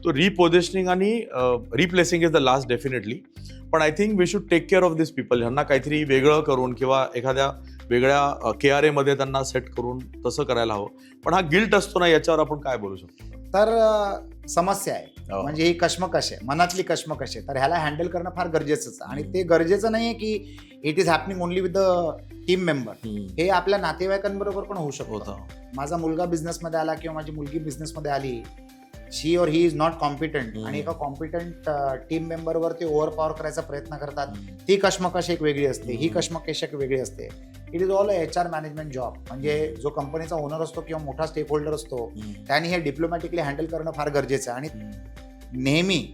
तो रिपोझिशनिंग आणि replacing is the last definitely. पण I think we should take care of this people. ह्यांना काहीतरी वेगळं करून किंवा एखाद्या वेगळ्या KRA मध्ये त्यांना सेट करून तसं करायला हवं. पण हा गिल्ट असतो ना, याच्यावर आपण काय बोलू शकतो? तर समस्या आहे, म्हणजे ही कश्मकश आहे, मनातली कश्मकश आहे. तर ह्याला हँडल करणं फार गरजेचंच. आणि ते गरजेचं नाहीये की it is happening only with the team member. हे आपल्या नातेवाईकांबरोबर पण होऊ शकतं. माझा मुलगा बिझनेसमध्ये आला किंवा माझी मुलगी बिझनेसमध्ये आली, शी और ही इज नॉट कॉम्पिटंट, आणि एका कॉम्पिटंट टीम मेंबरवर ते ओव्हर पॉवर करायचा प्रयत्न करतात. ती कश्मकश एक वेगळी असते, ही कश्मकश एक वेगळी असते. It is all HR management job. म्हणजे जो कंपनीचा ओनर असतो किंवा मोठा स्टेक होल्डर असतो, त्यांनी हे डिप्लोमॅटिकली हँडल करणं फार गरजेचं आहे. आणि नेहमी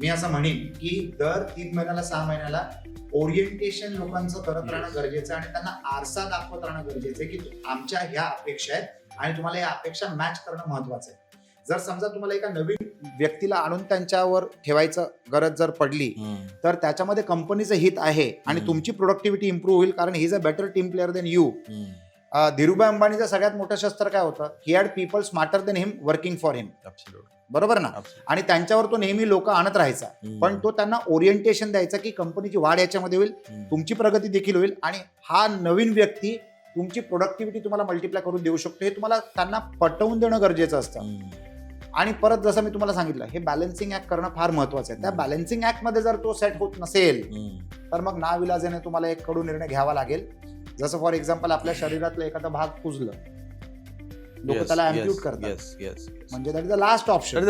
मी असं म्हणेन की दर 3 महिन्याला 6 महिन्याला ओरिएंटेशन लोकांचं करत राहणं गरजेचं आहे. आणि त्यांना आरसा दाखवत राहणं गरजेचं आहे की आमच्या ह्या अपेक्षा आहेत आणि तुम्हाला या अपेक्षा मॅच करणं महत्वाचं आहे. जर समजा तुम्हाला एका नवीन व्यक्तीला आणून त्यांच्यावर ठेवायचं गरज जर पडली, तर त्याच्यामध्ये कंपनीचं हित आहे आणि तुमची प्रोडक्टिव्हिटी इम्प्रूव्ह होईल, कारण he is a better team player than you. Dhirubhai अंबानीचं सगळ्यात मोठं शस्त्र काय होतं? He had people smarter than him working for him. बरोबर ना? आणि त्यांच्यावर तो नेहमी लोक आणत राहायचा. पण तो त्यांना ओरिएंटेशन द्यायचा की कंपनीची वाढ याच्यामध्ये होईल, तुमची प्रगती देखील होईल, आणि हा नवीन व्यक्ती तुमची प्रोडक्टिव्हिटी तुम्हाला मल्टिप्लाय करून देऊ शकतो. हे तुम्हाला त्यांना पटवून देणं गरजेचं असतं. आणि परत जसं मी तुम्हाला सांगितलं, हे बॅलन्सिंग ऍक्ट करणं फार महत्वाचं आहे. त्या बॅलन्सिंग ऍक्ट मध्ये जर तो सेट होत नसेल, तर मग नाविलाजाने तुम्हाला एक कडू निर्णय घ्यावा लागेल. जसं फॉर एक्झाम्पल, आपल्या शरीरातलं एखादा भाग कुजलं, लोक त्याला अँप्यूट करतात. म्हणजे that is the last option.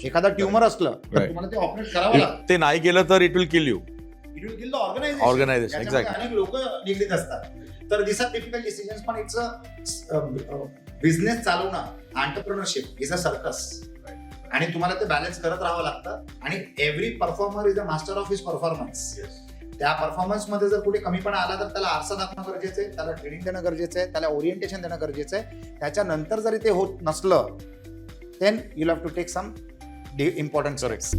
एखादा ट्युमर असलं तर तुम्हाला ते ऑपरेट करावं लागतं. ते नाही केलं तर it will kill you. It will kill the organisation. Organisation, exactly. अनेक लोक निगडीत असतात. तर दिस आर टिपिकल डिसिजन्स. पण इट्स बिझनेस चालवणं, एंटरप्रेन्योरशिप इज अ सर्कस. आणि तुम्हाला ते बॅलन्स करत राहावं लागतं. आणि every performer is a master of his performance. त्या परफॉर्मन्स मध्ये जर कुठे कमीपणा आला तर त्याला आरसा दाखवणं गरजेचं आहे, त्याला ट्रेनिंग देणं गरजेचं आहे, त्याला ओरिएंटेशन देणं गरजेचं आहे. त्याच्यानंतर जरी ते होत नसलं, then you have to take some important steps.